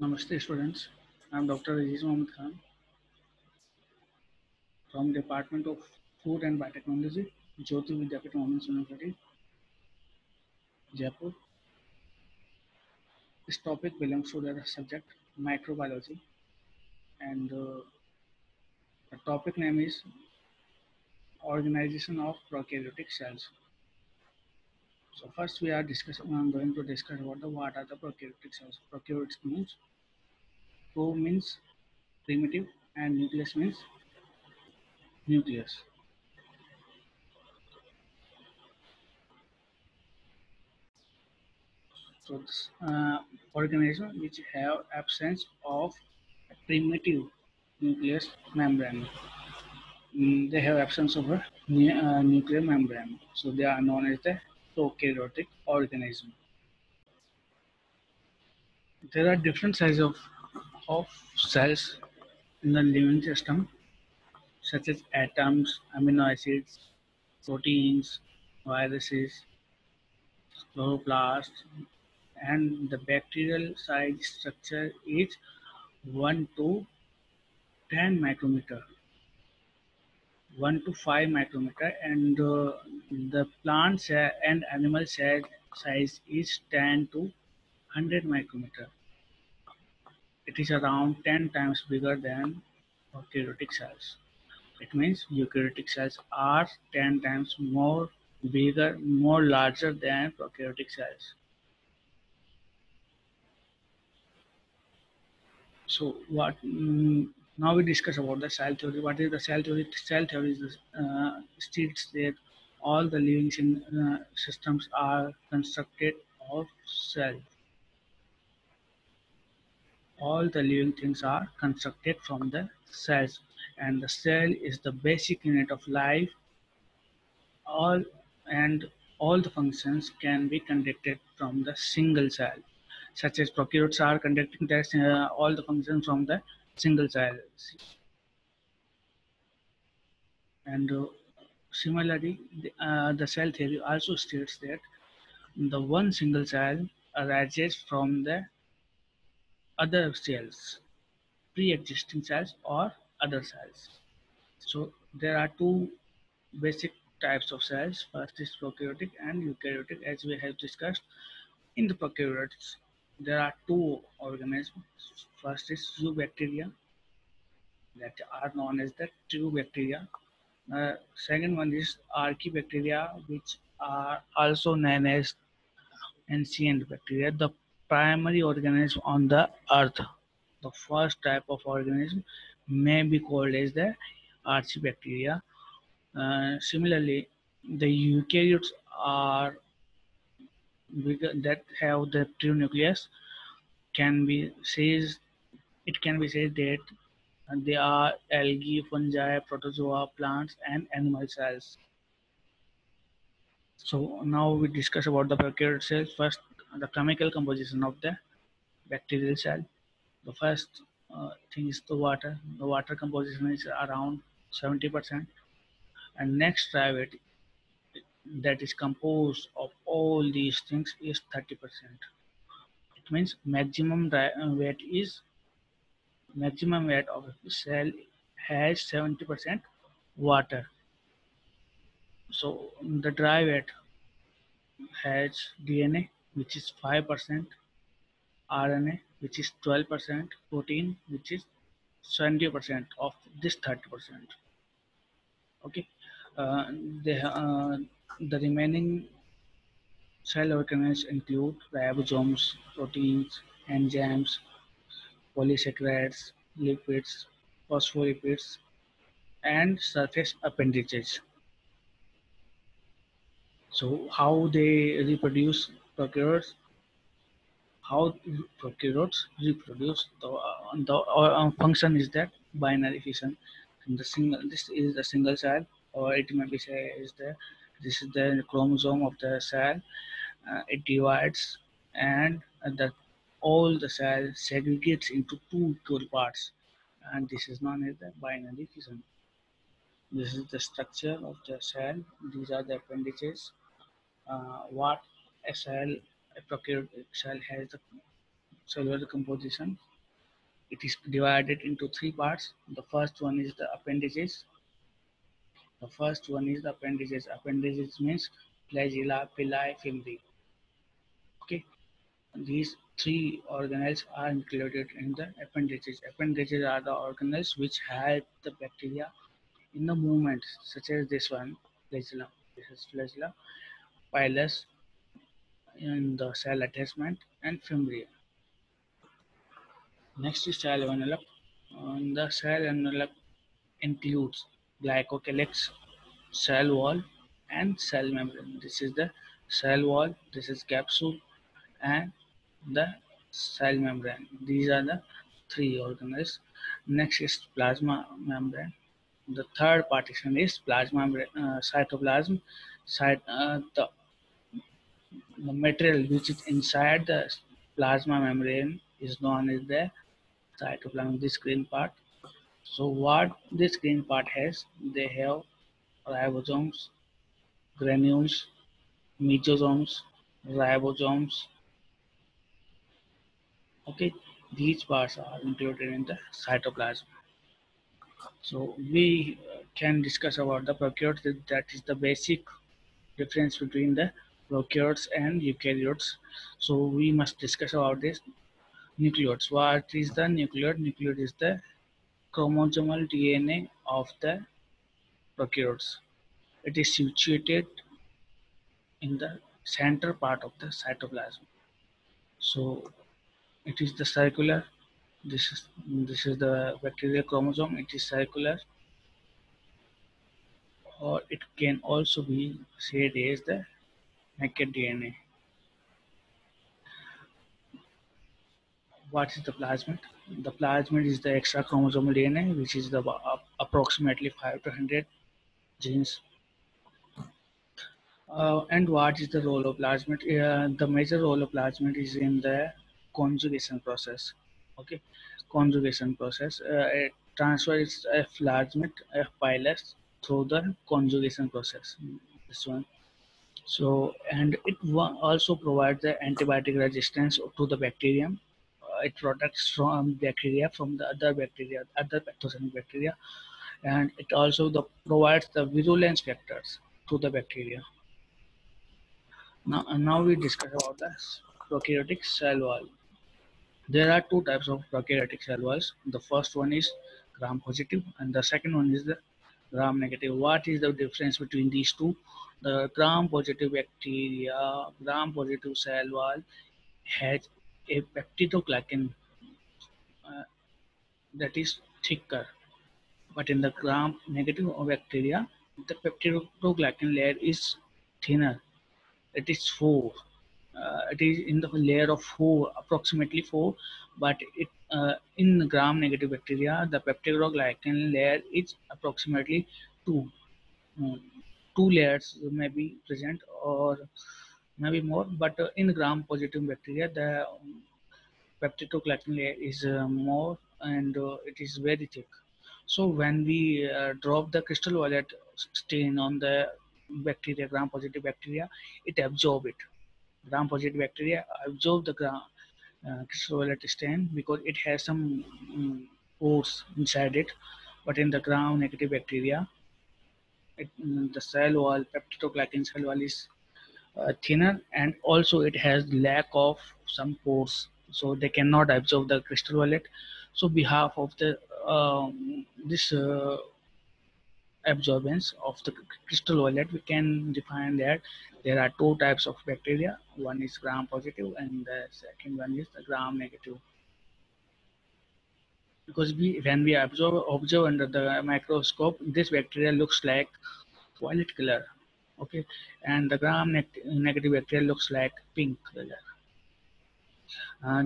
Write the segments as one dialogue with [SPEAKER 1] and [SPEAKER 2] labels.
[SPEAKER 1] Namaste students, I am Dr. Aziz Mohammed Khan from Department of Food and Biotechnology, Jyoti Vidyapith Women's University, Jaipur. This topic belongs to the subject microbiology and the topic name is organization of prokaryotic cells. So first we are going to discuss about what are the prokaryotic cells. Prokaryotic means pro means primitive and nucleus means nucleus. So this organism which have absence of primitive nucleus membrane. They have absence of a nuclear membrane. So they are known as the prokaryotic organism. There are different sizes of cells in the living system, such as atoms, amino acids, proteins, viruses, chloroplasts, and the bacterial size structure is 1 to 10 micrometer, 1 to 5 micrometer, and the plant cell and animal cell size is 10 to 100 micrometer. It is around 10 times bigger than eukaryotic cells. It means eukaryotic cells are 10 times more bigger, more larger than prokaryotic cells. So what now we discuss about the cell theory. What is the cell theory? Cell theory is, states that all the living systems are constructed of cells. All the living things are constructed from the cells, and the cell is the basic unit of life. All and all the functions can be conducted from the single cell, such as prokaryotes are conducting all the functions from the single cell. And similarly, the cell theory also states that the one single cell arises from the other cells, pre-existing cells or other cells. So there are two basic types of cells. First is prokaryotic and eukaryotic, as we have discussed. In the prokaryotes, there are two organisms. First is eubacteria, that are known as the true bacteria. Second one is archaebacteria, which are also known as ancient bacteria, the primary organism on the earth. The first type of organism may be called as the archaebacteria. Similarly, the eukaryotes are bigger, that have the true nucleus. Can be says it can be said that they are algae, fungi, protozoa, plants, and animal cells. So now we discuss about the prokaryote cells. First, the chemical composition of the bacterial cell. The first thing is the water. The water composition is around 70%, and next derivative that is composed of all these things is 30%. It means maximum weight of a cell has 70% water. So the dry weight has DNA, which is 5%, RNA, which is 12%, protein, which is 70% of this 30%. Okay, uh, they, uh, the remaining cell organelles include ribosomes, proteins, enzymes, polysaccharides, lipids, phospholipids, and surface appendages. So, how they reproduce prokaryotes? How prokaryotes reproduce? The function is that binary fission. And this is the single cell, or it may be say is the this is the chromosome of the cell. It divides, and the all the cell segregates into two equal parts, and this is known as the binary fission. This is the structure of the cell. These are the appendages. What a cell, a prokaryotic cell has the cellular composition. It is divided into three parts. The first one is the appendages. The first one is the appendages. Appendages means flagella, villi, fimbriae. Okay, these three organelles are included in the appendages. Appendages are the organelles which help the bacteria in the movement, such as this one, flagella. This is flagella, pilus in the cell attachment, and fimbriae. Next is cell envelope. The cell envelope includes glycocalyx, cell wall, and cell membrane. This is the cell wall, this is capsule, and the cell membrane. These are the three organelles. Next is plasma membrane. The third partition is plasma cytoplasm. The material which is inside the plasma membrane is known as the cytoplasm, this green part. So what this green part has, they have ribosomes, granules, mesosomes, ribosomes. Okay, these parts are included in the cytoplasm. So we can discuss about the prokaryotes. That is the basic difference between the prokaryotes and eukaryotes. So we must discuss about this nucleodes. What is the nucleode? Nucleode is the chromosomal DNA of the prokaryotes. It is situated in the center part of the cytoplasm. So it is the circular. This is the bacterial chromosome. It is circular, or it can also be said as the naked DNA. What is the plasmid? The plasmid is the extra chromosomal DNA, which is the approximately 5 to 100 genes. And what is the role of plasmid? The major role of plasmid is in the conjugation process. Okay, conjugation process. It transfers a plasmid, a pilus, through the conjugation process. This one. So, and it also provides the antibiotic resistance to the bacterium. It protects from bacteria from the other bacteria, other pathogenic bacteria, and it also provides the virulence factors to the bacteria. Now we discuss about the prokaryotic cell wall. There are two types of prokaryotic cell walls. The first one is gram positive, and the second one is the gram negative. What is the difference between these two? The gram positive bacteria, gram positive cell wall has a peptidoglycan uh, that is thicker, but in the gram negative bacteria, the peptidoglycan layer is thinner. It is four. It is in the layer of four, approximately four, but in gram negative bacteria, the peptidoglycan layer is approximately two. Mm, Two layers may be present, or maybe more, but in gram positive bacteria, the peptidoglycan layer is more, and it is very thick. So when we drop the crystal violet stain on the bacteria, gram positive bacteria, it absorb it. Gram positive bacteria absorb the crystal violet stain because it has some pores inside it. But in the gram negative bacteria, the cell wall, peptidoglycan cell wall is thinner, and also it has lack of some pores, so they cannot absorb the crystal violet. So behalf of the this absorbance of the crystal violet, we can define that there are two types of bacteria. One is gram positive, and the second one is the gram negative. Because when we observe under the microscope, this bacteria looks like violet color. Okay, and the negative bacteria looks like pink color.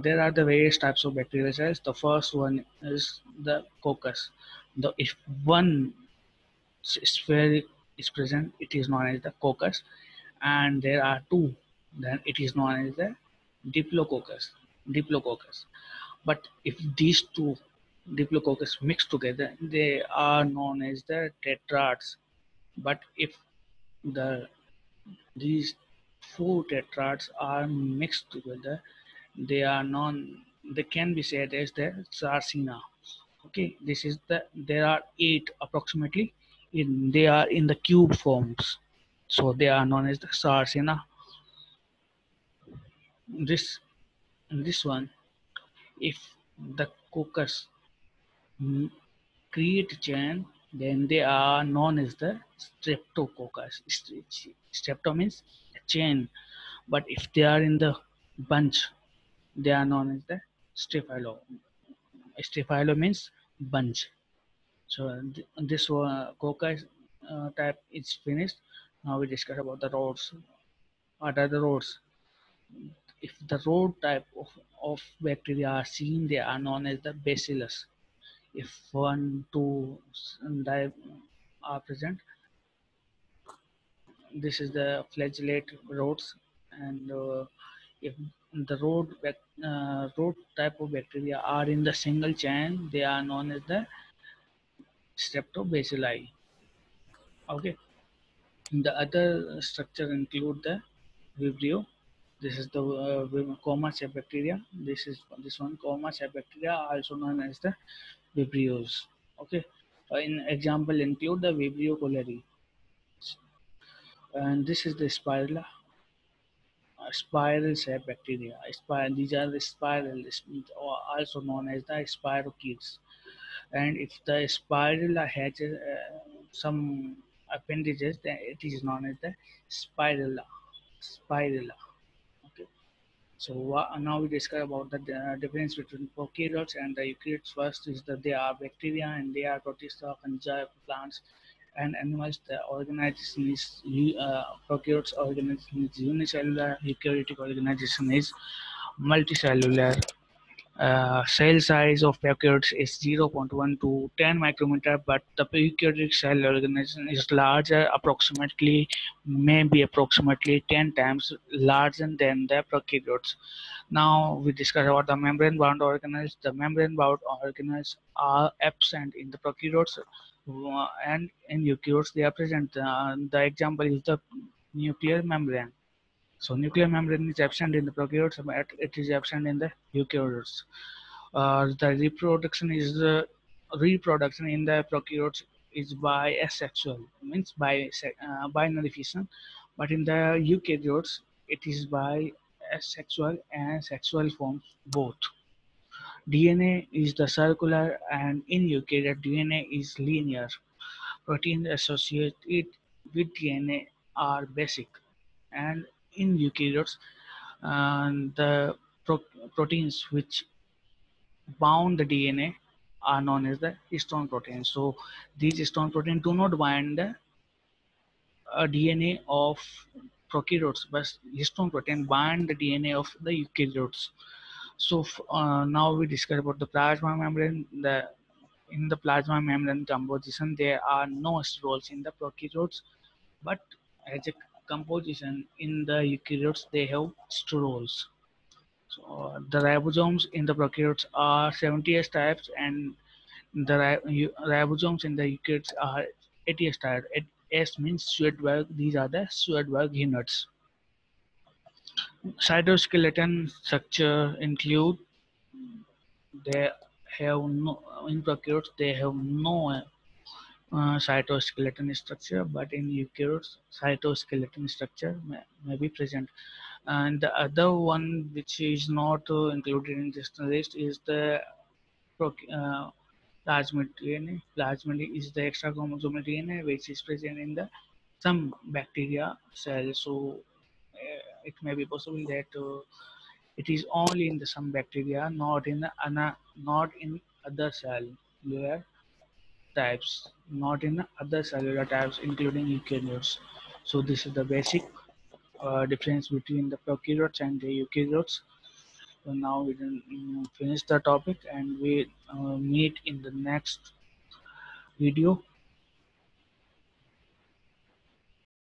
[SPEAKER 1] There are the various types of bacterial cells. The first one is the coccus. If one sphere is present, it is known as the coccus, and there are two, then it is known as the diplococcus. Diplococcus. But if these two diplococcus mix together, they are known as the tetrads. But if the these four tetrads are mixed together, they are known. they can be said as the Sarcina. Okay, this is there are eight approximately. They are in the cube forms, so they are known as the Sarcina. This this one, if the coccus mm, create a chain, then they are known as the Streptococcus. Strepto means a chain, but if they are in the bunch, they are known as the Staphylo. Staphylo means bunch. So this coccus type is finished. Now we discuss about the rods. What are the rods? If the rod type of bacteria are seen, they are known as the bacillus. If one, two type are present, this is the flagellate rods, and if the road type of bacteria are in the single chain, they are known as the streptobacilli. Okay. The other structure include the Vibrio. This is the coma shaped bacteria. This one coma shaped bacteria, also known as the Vibrios. Okay. In example include the Vibrio cholerae, and this is the spiral shaped bacteria. These are the spiral, or also known as the spirochetes. And if the spiral has some appendages, then it is known as the spirilla. Spirilla. Okay. So now we discuss about the difference between prokaryotes and the eukaryotes. First is that they are bacteria and they are protista, fungi, plants, and animals. The organization is prokaryotes organization is unicellular. Eukaryotic organization is multicellular. Cell size of prokaryotes is 0.1 to 10 micrometer, but the eukaryotic cell organism is larger, approximately maybe approximately 10 times larger than the prokaryotes. Now we discuss about the membrane-bound organelles. The membrane-bound organelles are absent in the prokaryotes, and in eukaryotes they are present. The example is the nuclear membrane. So nuclear membrane is absent in the prokaryotes, but it is absent in the eukaryotes. The reproduction in the prokaryotes is by asexual, means by binary fission, but in the eukaryotes it is by asexual and sexual forms both. DNA is the circular, and in eukaryote DNA is linear. Proteins associated with DNA are basic, and in eukaryotes, the proteins which bound the DNA are known as the histone proteins. So these histone proteins do not bind the DNA of prokaryotes, but histone protein bind the DNA of the eukaryotes. So now we discuss about the plasma membrane. In the plasma membrane composition, there are no sterols in the prokaryotes, but as a composition in the eukaryotes, they have sterols. So the ribosomes in the prokaryotes are 70S types, and the ribosomes in the eukaryotes are 80S type. S means Svedberg. These are the Svedberg units. Cytoskeleton structure include they have no in prokaryotes they have no cytoskeleton structure, but in eukaryotes cytoskeleton structure may be present. And the other one which is not included in this list is the plasmid DNA. Plasmid is the extra chromosomal DNA which is present in the some bacteria cells. So it may be possible that it is only in the some bacteria, not in other cellular types, not in other cellular types, including eukaryotes. So this is the basic difference between the prokaryotes and the eukaryotes. So now we can finish the topic, and we meet in the next video.